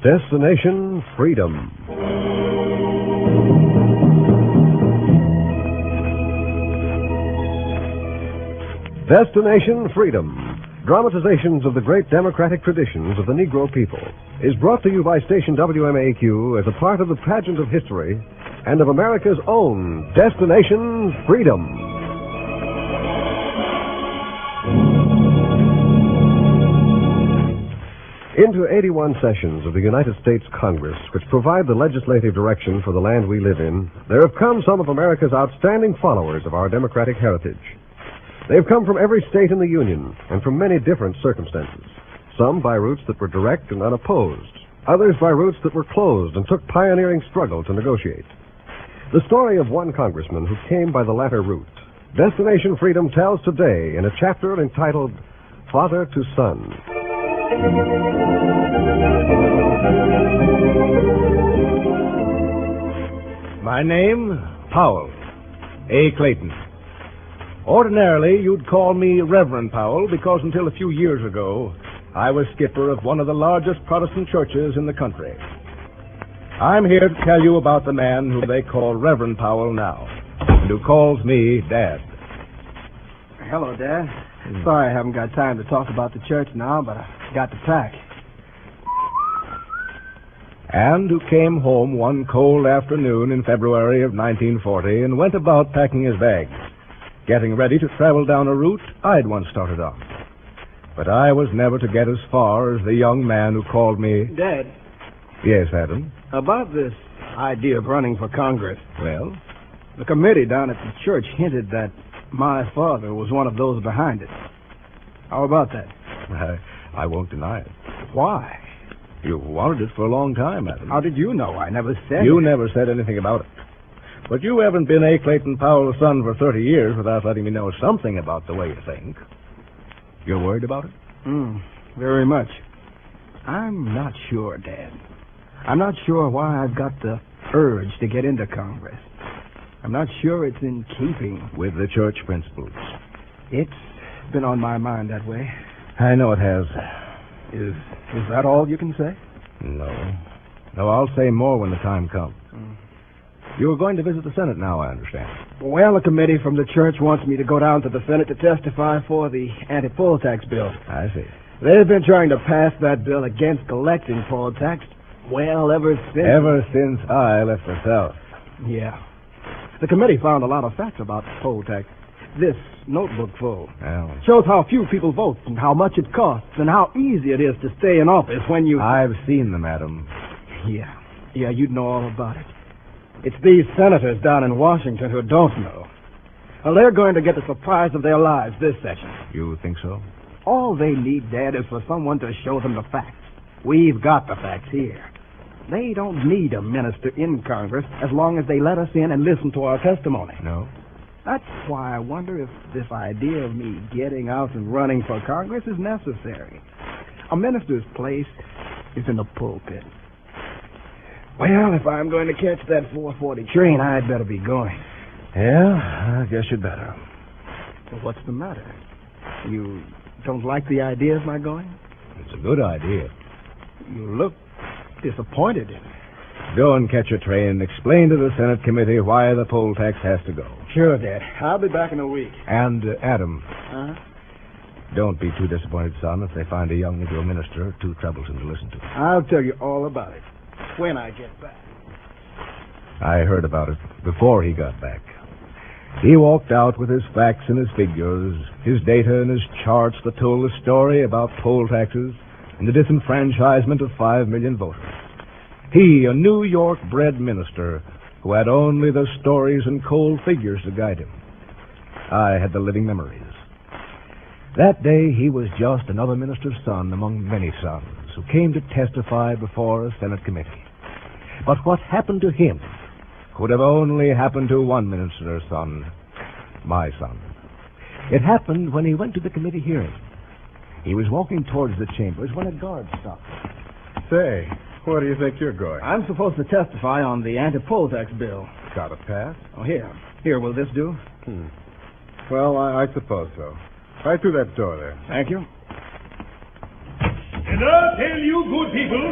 Destination Freedom. Destination Freedom, dramatizations of the great democratic traditions of the Negro people, is brought to you by station WMAQ as a part of the pageant of history and of America's own Destination Freedom. Into 81 sessions of the United States Congress, which provide the legislative direction for the land we live in, there have come some of America's outstanding followers of our democratic heritage. They have come from every state in the Union and from many different circumstances. Some by routes that were direct and unopposed, others by routes that were closed and took pioneering struggle to negotiate. The story of one congressman who came by the latter route, Destination Freedom tells today in a chapter entitled Father to Son. My name, Powell, A. Clayton. Ordinarily, you'd call me Reverend Powell because until a few years ago, I was skipper of one of the largest Protestant churches in the country. I'm here to tell you about the man whom they call Reverend Powell now, and who calls me Dad. Hello, Dad. Sorry I haven't got time to talk about the church now, but I got to pack. And who came home one cold afternoon in February of 1940 and went about packing his bags, getting ready to travel down a route I'd once started on. But I was never to get as far as the young man who called me... Dad. Yes, Adam? About this idea of running for Congress. Well? The committee down at the church hinted that my father was one of those behind it. How about that? I won't deny it. Why? You've wanted it for a long time, Adam. How did you know? I never said You it. never said anything about it. But you haven't been A. Clayton Powell's son for 30 years without letting me know something about the way you think. You're worried about it? Very much. I'm not sure, Dad. I'm not sure why I've got the urge to get into Congress. I'm not sure it's in keeping with the church principles. It's been on my mind that way. I know it has. Is that all you can say? No, I'll say more when the time comes. You're going to visit the Senate now, I understand. Well, a committee from the church wants me to go down to the Senate to testify for the anti-poll tax bill. I see. They've been trying to pass that bill against collecting poll tax, well, ever since... Ever since I left the South. Yeah. The committee found a lot of facts about poll tax. This notebook full shows how few people vote and how much it costs and how easy it is to stay in office when you... I've seen them, Adam. Yeah, you'd know all about it. It's these senators down in Washington who don't know. Well, they're going to get the surprise of their lives this session. You think so? All they need, Dad, is for someone to show them the facts. We've got the facts here. They don't need a minister in Congress as long as they let us in and listen to our testimony. No? That's why I wonder if this idea of me getting out and running for Congress is necessary. A minister's place is in the pulpit. Well, if I'm going to catch that 4:40 train, I'd better be going. Yeah, I guess you'd better. Well, what's the matter? You don't like the idea of my going? It's a good idea. You look disappointed in it. Go and catch your train and explain to the Senate committee why the poll tax has to go. Sure, Dad. I'll be back in a week. And, Adam. Huh? Don't be too disappointed, son, if they find a young Negro minister too troublesome to listen to. I'll tell you all about it when I get back. I heard about it before he got back. He walked out with his facts and his figures, his data and his charts that told the story about poll taxes and the disenfranchisement of 5 million voters. He, a New York-bred minister who had only the stories and cold figures to guide him. I had the living memories. That day, he was just another minister's son among many sons who came to testify before a Senate committee. But what happened to him could have only happened to one minister's son, my son. It happened when he went to the committee hearing. He was walking towards the chambers when a guard stopped. Say, where do you think you're going? I'm supposed to testify on the anti-poll tax bill. Got a pass? Oh, here, will this do? Well, I suppose so. Right through that door there. Thank you. And I'll tell you, good people,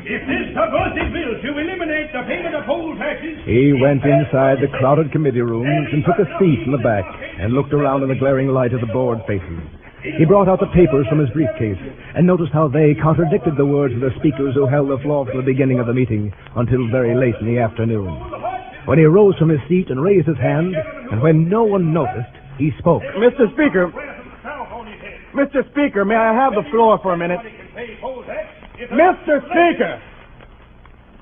If this subversive bill to eliminate the payment of poll taxes... He went inside the crowded committee rooms and took a seat in the back and looked around in the glaring light of the board faces. He brought out the papers from his briefcase and noticed how they contradicted the words of the speakers who held the floor from the beginning of the meeting until very late in the afternoon. When he rose from his seat and raised his hand, and when no one noticed, he spoke. Mr. Speaker, may I have the floor for a minute? Mr. Speaker!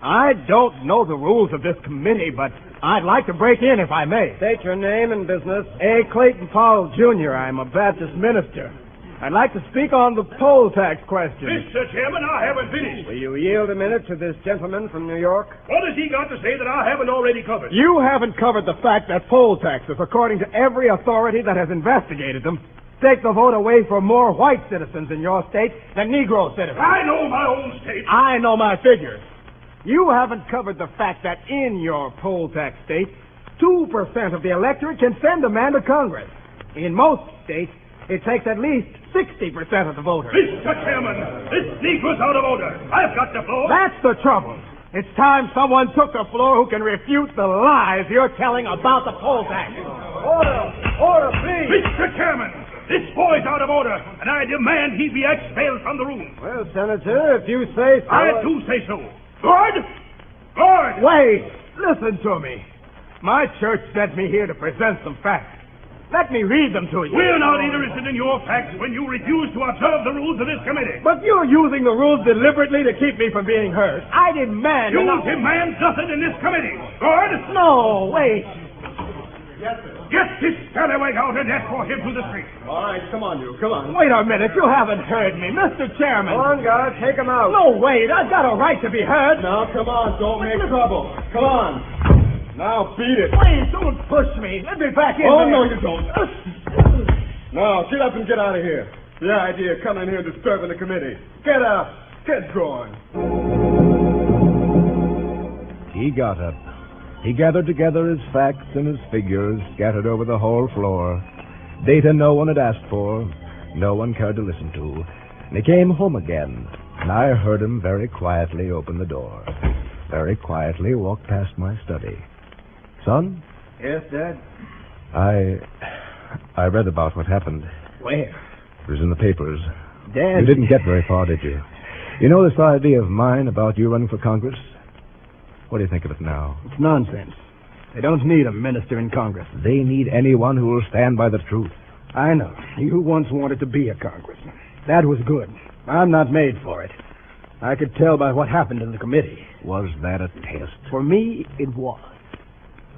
I don't know the rules of this committee, but I'd like to break in if I may. State your name and business. A. Clayton Powell, Jr. I'm a Baptist minister. I'd like to speak on the poll tax question. Mr. Chairman, I haven't finished. Will you yield a minute to this gentleman from New York? What has he got to say that I haven't already covered? You haven't covered the fact that poll taxes, according to every authority that has investigated them, take the vote away from more white citizens in your state than Negro citizens. I know my own state. I know my figures. You haven't covered the fact that in your poll tax state, 2% of the electorate can send a man to Congress. In most states, it takes at least 60% of the voters. Mr. Chairman, this Negro's out of order. I've got the floor. That's the trouble. It's time someone took the floor who can refute the lies you're telling about the poll tax. Order, please. Mr. Chairman, this boy's out of order, and I demand he be expelled from the room. Well, Senator, if you say so... I do say so. Lord! Lord! Wait! Listen to me. My church sent me here to present some facts. Let me read them to you. We're not interested in your facts when you refuse to observe the rules of this committee. But you're using the rules deliberately to keep me from being heard. I demand... You demand nothing in this committee. Lord! No, wait. Yes, sir. Get this scallywag out and escort him to the street. All right, come on, you. Come on. Wait a minute. You haven't heard me. Mr. Chairman. Come on, guys. Take him out. No, wait. I've got a right to be heard. Now, come on. Don't make trouble. Come on. Now, beat it. Please, don't push me. Let me back in Oh, there. no, you don't. Now, get up and get out of here. The idea of coming in here and disturbing the committee. Get up. Get going. He got up. He gathered together his facts and his figures scattered over the whole floor. Data no one had asked for, no one cared to listen to. And he came home again, and I heard him very quietly open the door. Very quietly walk past my study. Son? Yes, Dad? I read about what happened. Where? It was in the papers. Dad. You didn't get very far, did you? You know this idea of mine about you running for Congress? What do you think of it now? It's nonsense. They don't need a minister in Congress. They need anyone who will stand by the truth. I know. You once wanted to be a congressman. That was good. I'm not made for it. I could tell by what happened in the committee. Was that a test? For me, it was.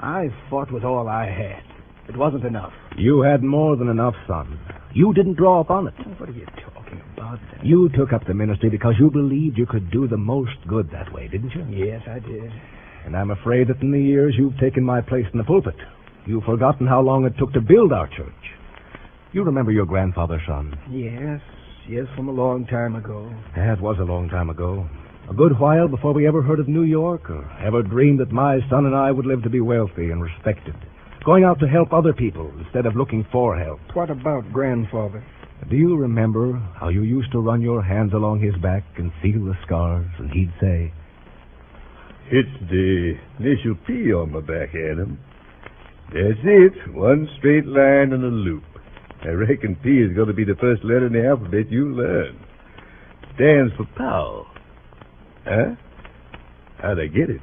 I fought with all I had. It wasn't enough. You had more than enough, son. You didn't draw upon it. What are you talking about? You took up the ministry because you believed you could do the most good that way, didn't you? Yes, I did. And I'm afraid that in the years you've taken my place in the pulpit, you've forgotten how long it took to build our church. You remember your grandfather, son? Yes, from a long time ago. That was a long time ago. A good while before we ever heard of New York or ever dreamed that my son and I would live to be wealthy and respected, going out to help other people instead of looking for help. What about grandfather? Do you remember how you used to run your hands along his back and feel the scars, and he'd say, "It's the initial P on my back, Adam. That's it. One straight line and a loop. I reckon P is going to be the first letter in the alphabet you learn. Stands for Powell. Huh? How'd I get it?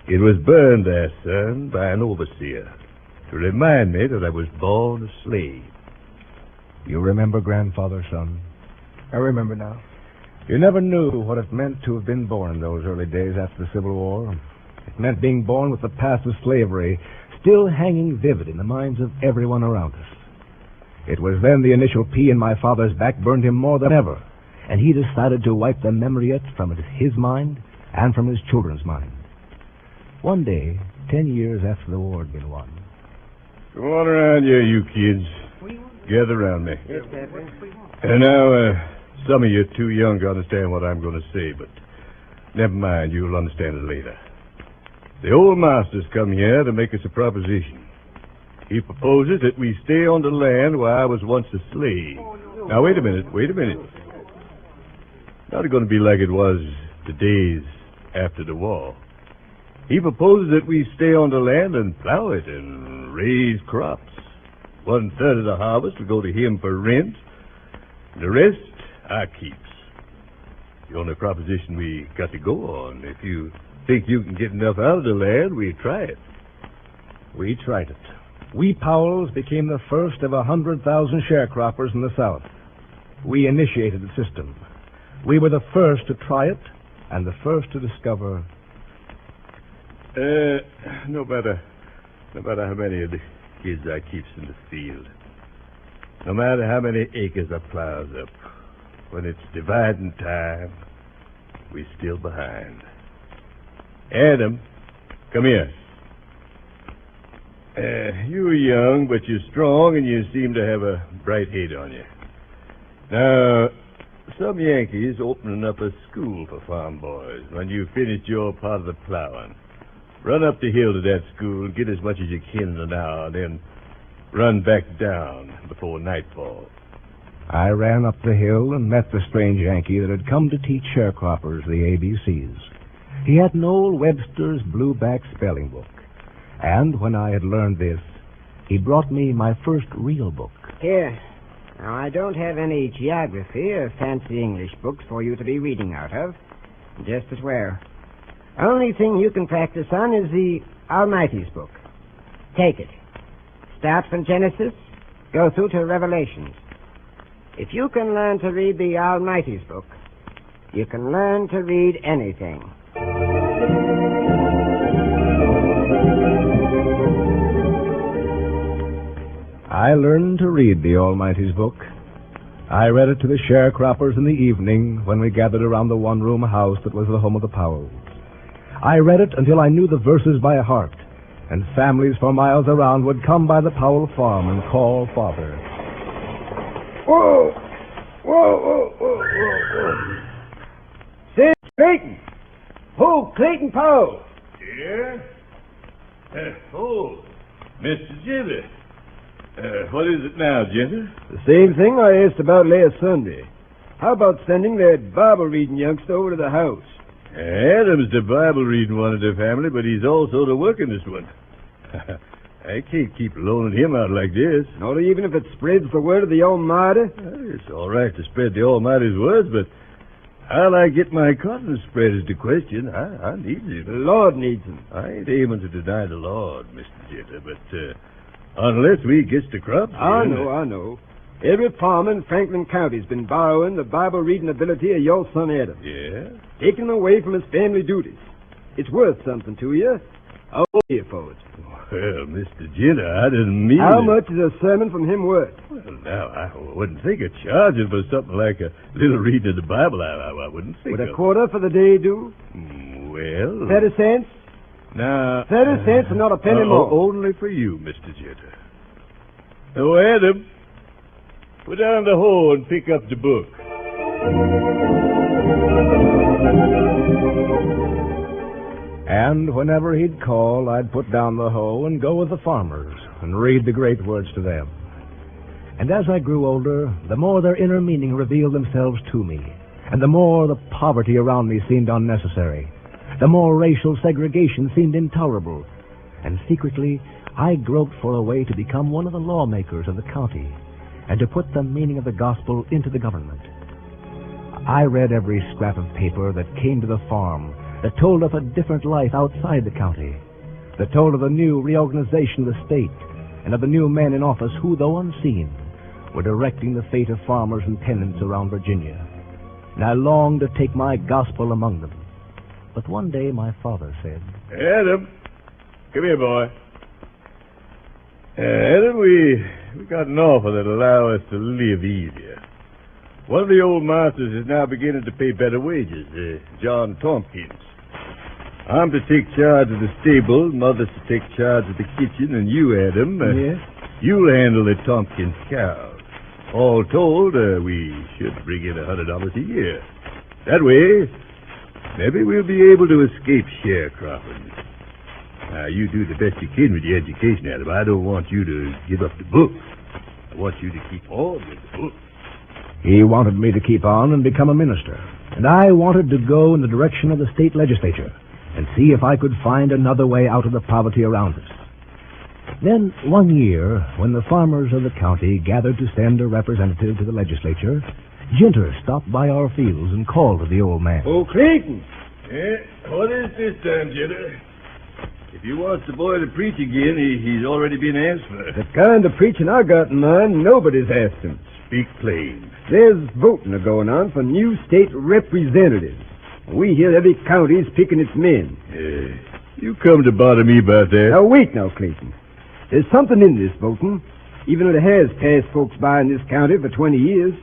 It was burned there, son, by an overseer to remind me that I was born a slave." You remember grandfather, son? I remember now. You never knew what it meant to have been born in those early days after the Civil War. It meant being born with the past of slavery still hanging vivid in the minds of everyone around us. It was then the initial P in my father's back burned him more than ever, and he decided to wipe the memory of it from his mind and from his children's mind. One day, 10 years after the war had been won. Come on around here, you kids. Gather around me. Yes, Dad. And now, some of you are too young to understand what I'm going to say, but never mind, you'll understand it later. The old master's come here to make us a proposition. He proposes that we stay on the land where I was once a slave. Now, wait a minute. not going to be like it was the days after the war. He proposes that we stay on the land and plow it and raise crops. 1/3 of the harvest will go to him for rent. The rest, I keeps. The only proposition we got to go on. If you think you can get enough out of the land, we try it. We tried it. We Powells became the first of 100,000 sharecroppers in the South. We initiated the system. We were the first to try it and the first to discover... No matter how many of the kids I keeps in the field, no matter how many acres I plows up, when it's dividing time, we still behind. Adam, come here. You're young, but you're strong, and you seem to have a bright head on you. Now, some Yankees opening up a school for farm boys when you finished your part of the plowing. Run up the hill to that school, get as much as you can in an hour, then run back down before nightfall. I ran up the hill and met the strange Yankee that had come to teach sharecroppers the ABCs. He had an old Webster's blueback spelling book. And when I had learned this, he brought me my first real book. Here. Now, I don't have any geography or fancy English books for you to be reading out of. Just as well. Only thing you can practice on is the Almighty's book. Take it. Start from Genesis, go through to Revelations. If you can learn to read the Almighty's book, you can learn to read anything. I learned to read the Almighty's book. I read it to the sharecroppers in the evening when we gathered around the one-room house that was the home of the Powells. I read it until I knew the verses by heart, and families for miles around would come by the Powell farm and call Father. Whoa! Whoa, whoa, whoa, whoa, whoa. Sid Clayton! Who? Clayton Powell! Yeah? Mr. Jitter. What is it now, Jitter? The same thing I asked about last Sunday. How about sending that Bible-reading youngster over to the house? Adam's the Bible-reading one of the family, but he's also the workingest one. I can't keep loaning him out like this. Not even if it spreads the word of the Almighty? It's all right to spread the Almighty's words, but how I get my cotton spread is the question. I need him. The Lord needs him. I ain't aiming to deny the Lord, Mr. Jitter, but unless we gets the crops I in, know. Every farmer in Franklin County's been borrowing the Bible-reading ability of your son Adam. Yeah? Taking him away from his family duties. It's worth something to you. I'll pay you for it. Well, Mr. Jitter, I didn't mean How it. much is a sermon from him worth? Well, now, I wouldn't think of charging for something like a little reading of the Bible. I wouldn't think Would of. a quarter for the day do? Well... 30 cents? Now... 30 cents and not a penny more. Only for you, Mr. Jitter. Oh, Adam, put down the hoe and pick up the book. And whenever he'd call, I'd put down the hoe and go with the farmers and read the great words to them. And as I grew older, the more their inner meaning revealed themselves to me, and the more the poverty around me seemed unnecessary, the more racial segregation seemed intolerable, and secretly I groped for a way to become one of the lawmakers of the county and to put the meaning of the gospel into the government. I read every scrap of paper that came to the farm that told of a different life outside the county, that told of the new reorganization of the state and of the new men in office who, though unseen, were directing the fate of farmers and tenants around Virginia. And I longed to take my gospel among them. But one day my father said, Adam, come here, boy. Adam, we got an offer that allow us to live easier. One of the old masters is now beginning to pay better wages, John Tompkins. I'm to take charge of the stable, Mother's to take charge of the kitchen, and you, Adam, Yes? you'll handle the Tompkins cows. All told, we should bring in $100 a year. That way, maybe we'll be able to escape sharecropping. Now, you do the best you can with your education, Adam. I don't want you to give up the book. I want you to keep on with the book. he wanted me to keep on and become a minister. and I wanted to go in the direction of the state legislature and see if I could find another way out of the poverty around us. Then, one year, when the farmers of the county gathered to send a representative to the legislature, Jinter stopped by our fields and called to the old man. Oh, Clayton. Yeah, what is this time, Jitter? If you want the boy to preach again, he's already been asked for. The kind of preaching I got in mind, nobody's asked him. Speak plain. There's voting going on for new state representatives. We hear every county's picking its men. You come to bother me about that. Now, wait now, Clayton. There's something in this voting, even though it has passed folks by in this county for 20 years.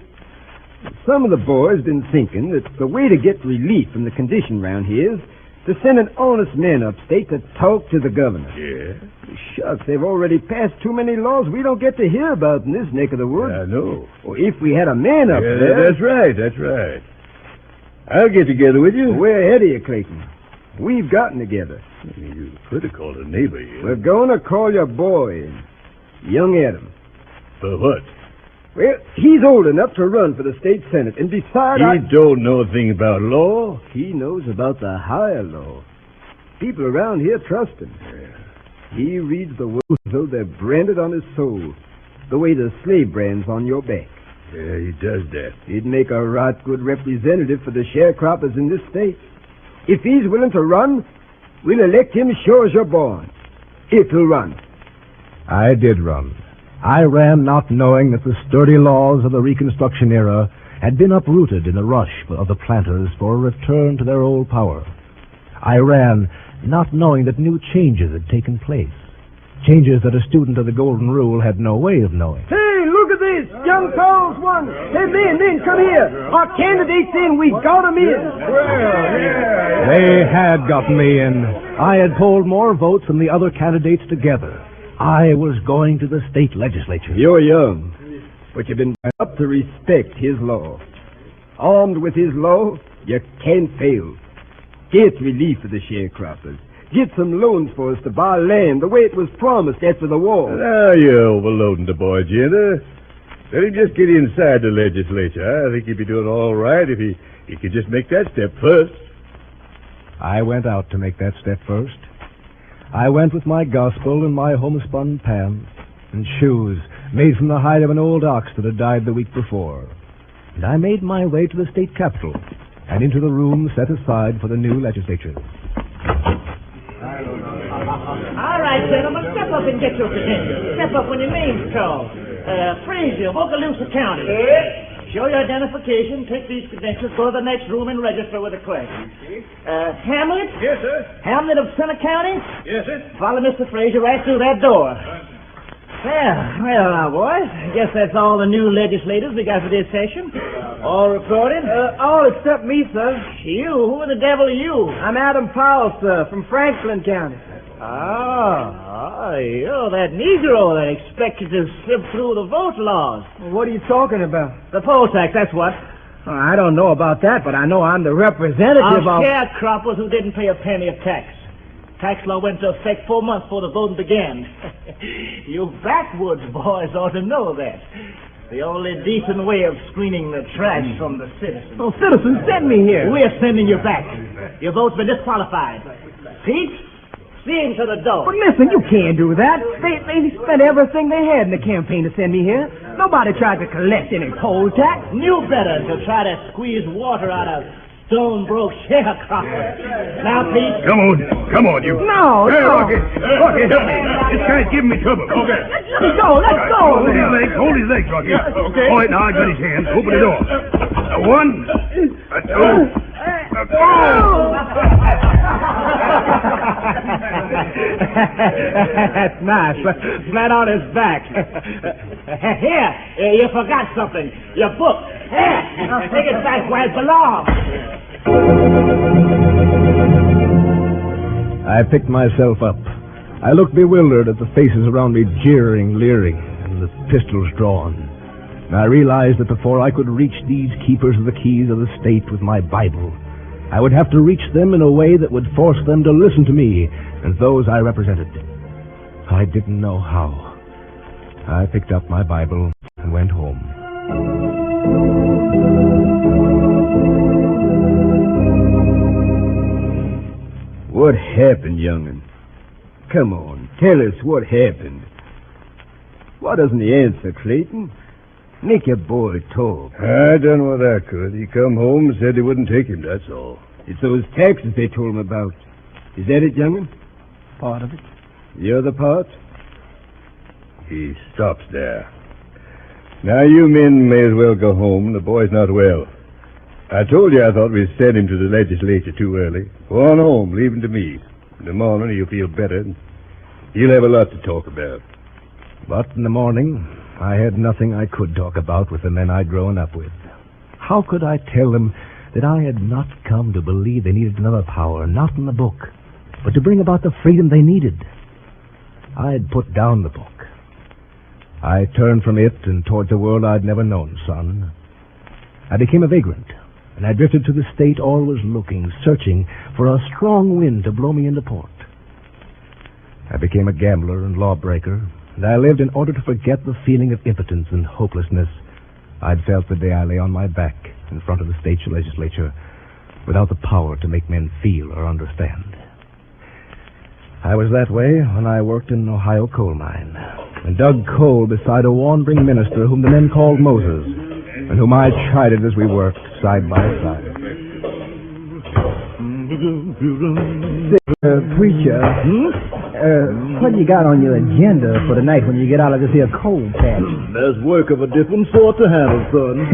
Some of the boys been thinking that the way to get relief from the condition around here is to send an honest man upstate to talk to the governor. Yeah? Shucks, they've already passed too many laws we don't get to hear about in this neck of the woods. I know. Well, if we had a man up there... That's right. I'll get together with you. We're ahead of you, Clayton. We've gotten together. You could have called a neighbor here. We're going to call your boy in, young Adam. For what? Well, he's old enough to run for the state senate, and besides... He don't know a thing about law. He knows about the higher law. People around here trust him. Yeah. He reads the words as though they're branded on his soul, the way the slave brand's on your back. Yeah, he does that. He'd make a right good representative for the sharecroppers in this state. If he's willing to run, we'll elect him sure as you're born. If he'll run. I did run. I ran not knowing that the sturdy laws of the Reconstruction era had been uprooted in the rush of the planters for a return to their old power. I ran not knowing that new changes had taken place, changes that a student of the Golden Rule had no way of knowing. Hey, look at this! Young Charles won! Hey, men, come here! Our candidate's in! We got him in! They had gotten me in. I had polled more votes than the other candidates together. I was going to the state legislature. You're young, but you've been brought up to respect his law. Armed with his law, you can't fail. Get relief for the sharecroppers. Get some loans for us to buy land the way it was promised after the war. Now you're overloading the boy, Jinder. Let him just get inside the legislature. I think he'd be doing all right if he could just make that step first. I went out to make that step first. I went with my gospel and my homespun pants and shoes made from the hide of an old ox that had died the week before. And I made my way to the state capitol and into the room set aside for the new legislature. All right, gentlemen, step up and get your credentials. Step up when your name's called. Frazier, Bogalusa County. Show your identification, take these credentials, go to the next room and register with the clerk. Hamlet? Yes, sir. Hamlet of Center County? Yes, sir. Follow Mr. Frazier right through that door. Well, now, boys, I guess that's all the new legislators we got for this session. All reported? All except me, sir. You? Who the devil are you? I'm Adam Powell, sir, from Franklin County. Oh, you're that Negro that expected to slip through the vote laws. What are you talking about? The poll tax, that's what. I don't know about that, but I know I'm the representative of... sharecroppers who didn't pay a penny of tax. Tax law went into effect 4 months before the voting began. You backwoods boys ought to know that. The only decent way of screening the trash from the citizens. Oh, citizens, send me here. We're sending you back. Your vote's been disqualified. Pete, see him to the door. But listen, you can't do that. They spent everything they had in the campaign to send me here. Nobody tried to collect any poll tax. Knew better to try to squeeze water out of stone-broke sharecroppers. Now, Pete. Come on, you. No, Hey, no. Rocky, help me. This guy's giving me trouble. Okay. Let's go, let's go. Hold his legs, Rocky. Okay. All right, now I got his hand. Open the door. One, a two, a That's nice. Flat on his back. Here, you forgot something. Your book. Here, now take it back where it belongs. I picked myself up. I looked bewildered at the faces around me jeering, leering, and the pistols drawn. And I realized that before I could reach these keepers of the keys of the state with my Bible, I would have to reach them in a way that would force them to listen to me and those I represented. I didn't know how. I picked up my Bible and went home. What happened, young'un? Come on, tell us what happened. Why doesn't he answer, Clayton? Make your boy talk. I done what I could. He come home and said he wouldn't take him, that's all. It's those taxes they told him about. Is that it, young'un? Part of it. The other part? He stops there. Now, you men may as well go home. The boy's not well. I told you I thought we'd send him to the legislature too early. Go on home. Leave him to me. In the morning, he'll feel better. And he'll have a lot to talk about. But in the morning, I had nothing I could talk about with the men I'd grown up with. How could I tell them that I had not come to believe they needed another power, not in the book, but to bring about the freedom they needed? I had put down the book. I turned from it and towards a world I'd never known, son. I became a vagrant, and I drifted to the state, always looking, searching for a strong wind to blow me into port. I became a gambler and lawbreaker, and I lived in order to forget the feeling of impotence and hopelessness I'd felt the day I lay on my back in front of the state legislature without the power to make men feel or understand. I was that way when I worked in an Ohio coal mine and dug coal beside a wandering minister whom the men called Moses, and whom I chided as we worked side by side. Preacher, what you got on your agenda for tonight when you get out of this here coal patch? There's work of a different sort to handle, son.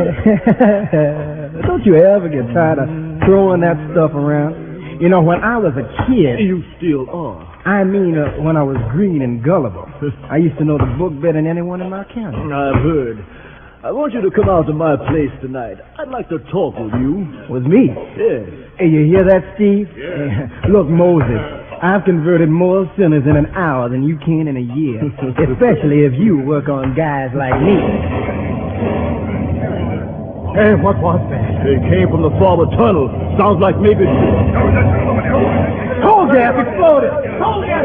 Don't you ever get tired of throwing that stuff around? You know, when I was a kid... You still are. I mean, when I was green and gullible. I used to know the book better than anyone in my county. I've heard. I want you to come out to my place tonight. I'd like to talk with you. With me? Yes. Hey, you hear that, Steve? Yeah. Look, Moses, I've converted more sinners in an hour than you can in a year. Especially if you work on guys like me. Hey, what was that? It came from the forward tunnel. Sounds like maybe... Coal gas exploded! Coal gas!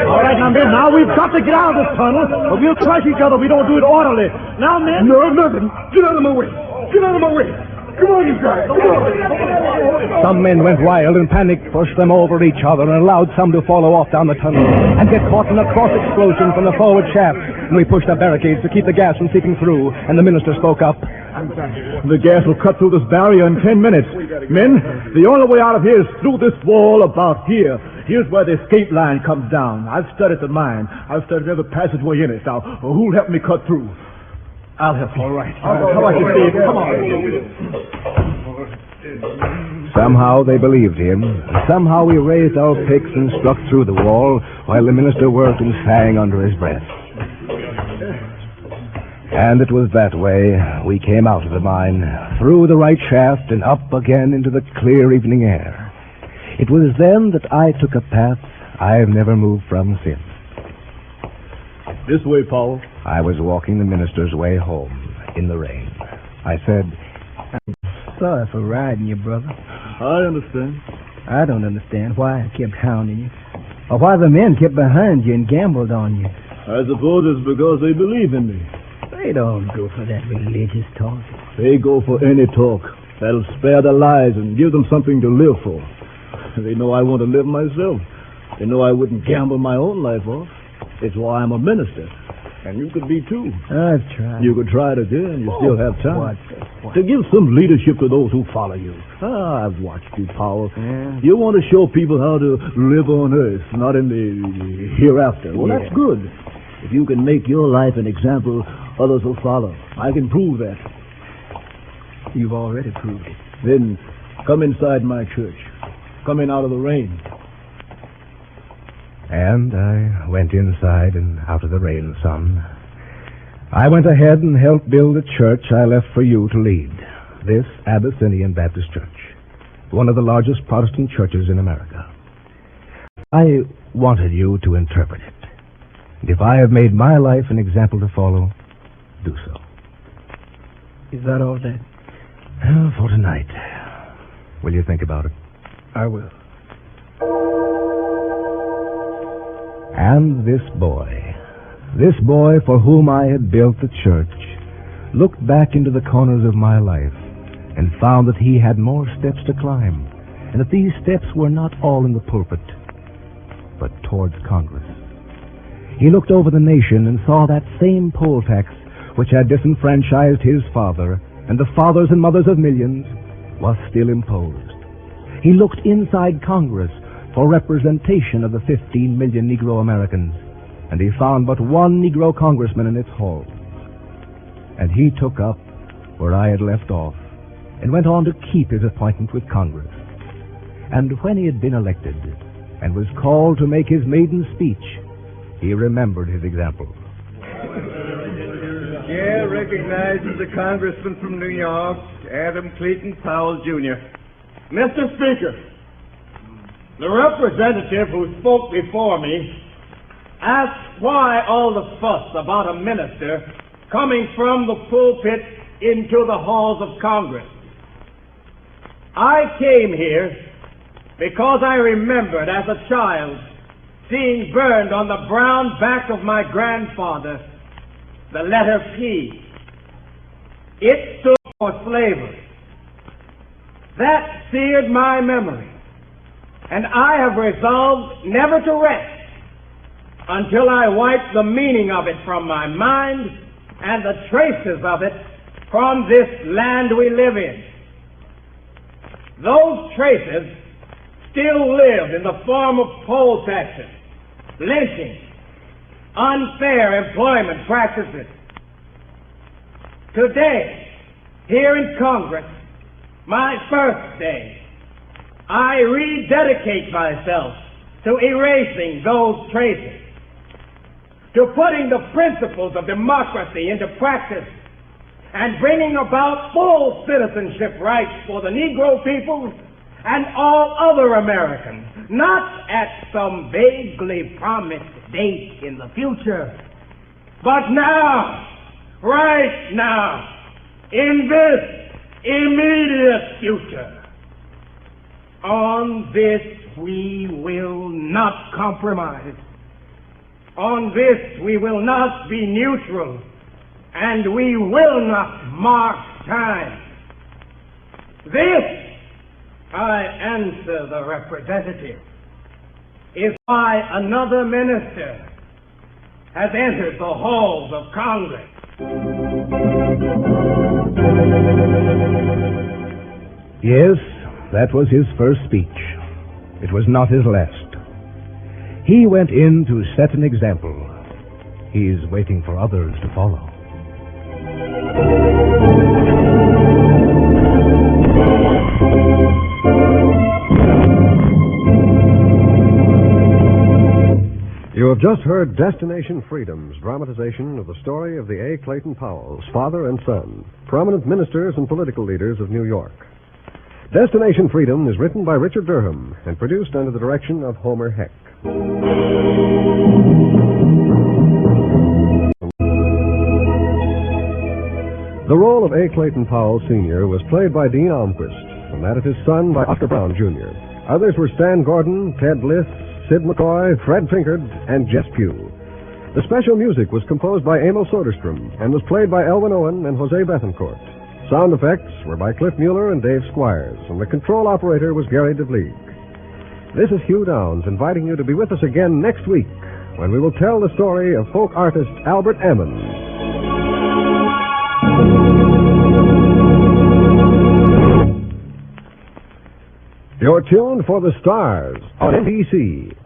All right, now, men, now we've got to get out of this tunnel, or we'll crush each other if we don't do it orderly. Now, men... No, nothing. Get out of my way. Get out of my way. Come on, you guys. Come on. Some men went wild and panic pushed them over each other and allowed some to follow off down the tunnel and get caught in a cross explosion from the forward shaft. And we pushed up barricades to keep the gas from seeping through, and the minister spoke up. The gas will cut through this barrier in 10 minutes. Men, the only way out of here is through this wall about here. Here's where the escape line comes down. I've studied the mine. I've studied every passageway in it. Now, who'll help me cut through? I'll help you. All right. How about you, Steve? Come on. Somehow they believed him, and somehow we raised our picks and struck through the wall while the minister worked and sang under his breath. And it was that way we came out of the mine, through the right shaft and up again into the clear evening air. It was then that I took a path I've never moved from since. This way, Powell. I was walking the minister's way home in the rain. I said, I'm sorry for riding you, brother. I understand. I don't understand why I kept hounding you, or why the men kept behind you and gambled on you. I suppose it's because they believe in me. They don't go for that religious talk. They go for any talk that'll spare their lives and give them something to live for. They know I want to live myself. They know I wouldn't gamble my own life off. It's why I'm a minister. And you could be too. I've tried. You could try it again. You still have time. What? To give some leadership to those who follow you. I've watched you, Powell. Yeah. You want to show people how to live on earth, not in the hereafter. Well, Yeah. that's good. If you can make your life an example, others will follow. I can prove that. You've already proved it. Then come inside my church. Come in out of the rain. and I went inside and out of the rain some. I went ahead and helped build a church I left for you to lead, this Abyssinian Baptist Church, one of the largest Protestant churches in America. I wanted you to interpret it. And if I have made my life an example to follow, do so. Is that all, Dad? For tonight. Will you think about it? I will. And this boy for whom I had built the church, looked back into the corners of my life and found that he had more steps to climb and that these steps were not all in the pulpit, but towards Congress. He looked over the nation and saw that same poll tax which had disenfranchised his father and the fathers and mothers of millions was still imposed. He looked inside Congress for representation of the 15 million Negro Americans, and he found but one Negro congressman in its halls. And he took up where I had left off and went on to keep his appointment with Congress. And when he had been elected and was called to make his maiden speech, he remembered his example. Yeah, recognizes the congressman from New York, Adam Clayton Powell, Jr. Mr. Speaker, the representative who spoke before me asked why all the fuss about a minister coming from the pulpit into the halls of Congress. I came here because I remembered as a child seeing burned on the brown back of my grandfather the letter P. It stood for slavery. That seared my memory, and I have resolved never to rest until I wipe the meaning of it from my mind and the traces of it from this land we live in. Those traces still live in the form of poll taxes, lynching, unfair employment practices. Today, here in Congress, my first day, I rededicate myself to erasing those traces, to putting the principles of democracy into practice, and bringing about full citizenship rights for the Negro people and all other Americans, not at some vaguely promised date in the future, but now, right now, in this immediate future. On this we will not compromise. On this we will not be neutral, and we will not mark time. This, I answer the representative, is why another minister has entered the halls of Congress. Yes, that was his first speech. It was not his last. He went in to set an example. He's waiting for others to follow. You have just heard Destination Freedom's dramatization of the story of the A. Clayton Powells, father and son, prominent ministers and political leaders of New York. Destination Freedom is written by Richard Durham and produced under the direction of Homer Heck. The role of A. Clayton Powell, Sr. was played by Dean Almquist, and that of his son by Oscar Brown, Jr. Others were Stan Gordon, Ted Bliss, Sid McCoy, Fred Pinkard, and Jess Pugh. The special music was composed by Emil Soderstrom and was played by Elvin Owen and Jose Bethencourt. Sound effects were by Cliff Mueller and Dave Squires, and the control operator was Gary DeVlieg. This is Hugh Downs inviting you to be with us again next week when we will tell the story of folk artist Albert Ammons. You're tuned for the stars on NBC.